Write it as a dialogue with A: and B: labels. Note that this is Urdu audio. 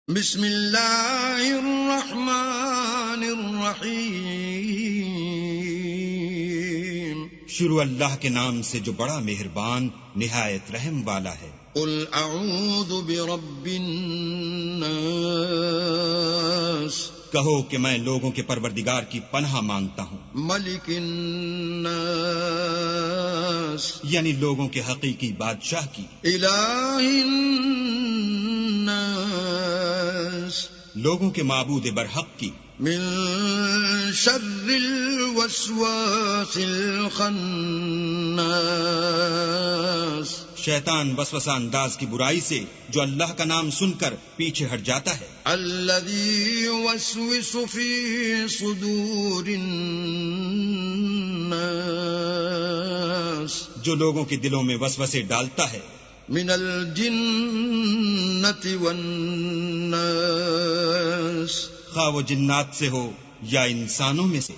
A: بسم اللہ الرحمن الرحیم،
B: شروع اللہ کے نام سے جو بڑا مہربان نہایت رحم والا ہے۔
A: قل اعوذ برب الناس،
B: کہو کہ میں لوگوں کے پروردگار کی پناہ مانگتا ہوں،
A: ملک الناس،
B: یعنی لوگوں کے حقیقی بادشاہ کی،
A: الہ الناس،
B: لوگوں کے معبود برحق کی،
A: من شر الوسواس الخناس،
B: شیطان وسوسہ انداز کی برائی سے جو اللہ کا نام سن کر پیچھے ہٹ جاتا ہے،
A: الذی یوسوس فی صدور الناس،
B: جو لوگوں کے دلوں میں وسوسے ڈالتا ہے،
A: من الجنۃ والناس،
B: خواہ وہ جنات سے ہو یا انسانوں میں سے۔